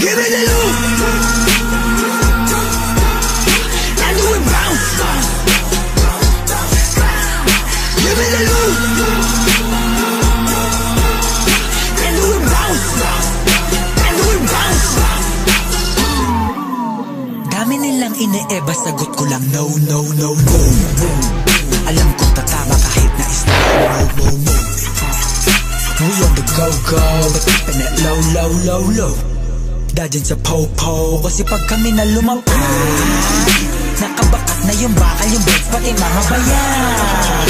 Give me the loot and do it bounce. Give me the loot and do it bounce. And do it bounce. Dami nilang ine-eba, sagot ko lang no, no, no, no. Alam kong tatama kahit na is no. We on the go-go, but keeping it low, low, low, low. Dadyan sa po-po, kasi pag kami na lumapag, nakabakat na yung bakal, yung beds, pati mga bayan.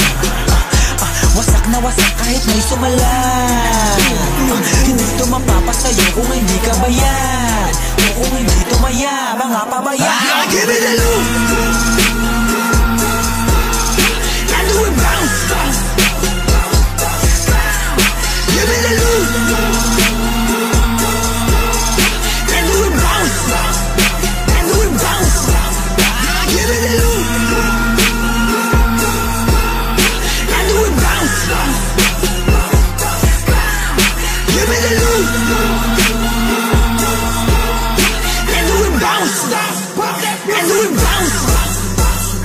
Wasak na wasak kahit may sumala. Hindi ito mapapasayo kung hindi ka bayan, o kung hindi tumaya, mga pabayan. Give me the loot and do it bounce. Give me the loot and do it bounce. And do it bounce. Give me the loot and do it bounce. Give me the loot and do it bounce. And do it bounce.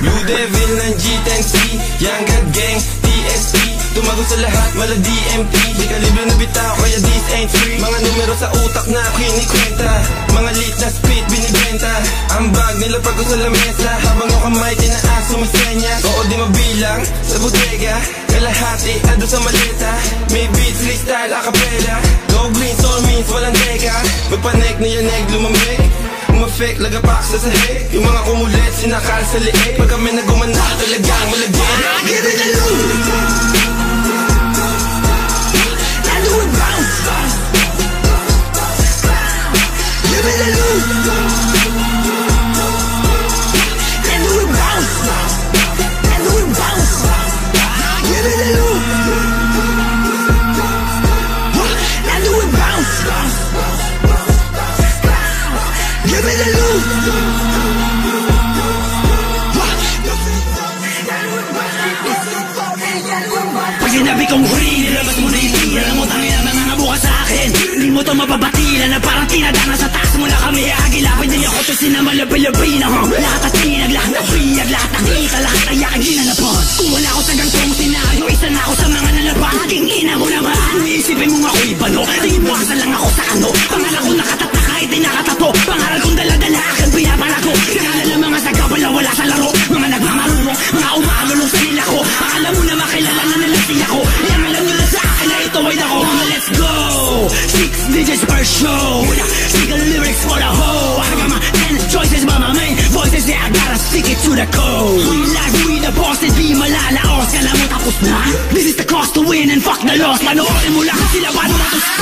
Blue Devil ng G10C, Young God Gang, TSP. Tumago sa lahat, mala DMT. Di ka libre na bitaw, kaya this ain't free. Mga numero sa utak na kinikwenta, mga lit na spit binibenta. Ang bag nila pag sa lamesa, habang yung kamay tinaas sumisenya. Oo di mabilang, sa bodega kalahati, ando sa maleta. May beats, freestyle, acapella. Go green, soul means walang teka. Magpanek na yan, egg lumamig. Umafek, lagapak sa sahig. Yung mga kumulit, sinakal sa liig. Pag kami nagumana, talagang malagyan. Give me the loot and do it bounce. Give me the loot and do it bounce. And do it bounce. Give me the loot and do it bounce. Give me the loot. Pag sinabi kong huli, nilabas mo na yung tira. Alam mo tangin ang mga nabuka sa akin. Hindi mo to mapabatila na parang tinadana sa taas mo na kami. Agilapin din ako to sinamalabi-labi na lahat at tinag, lahat na friyag, lahat na kita, lahat na yakin ginanapon. Kung wala ako sa gantong senaryo, isa na ako sa mga nalabas. Aking ina mo naman, iisipin mo ako'y bano. Iiwasan lang ako sa ano. Pangalan ko nakatata kahit di nakatato. Pangalan kong dala-dala aking pinapala ko. Kaya ng mga sagabala wala sa laro. Mga nagmamarunong, mga umagalong sa nila ko. Alam mo na makilala na nila siya ko. Yang alam nila sa akin na ito ay ako. Let's go! 6 digits per show. Single lyrics for the whole. I got my 10 choices but my main voices. Yeah, I gotta stick it to the code. We like we the bosses, di malalaos. Kala mo tapos na? This is the cost to win and fuck the loss. Panoorin mo lang sila paano matusta.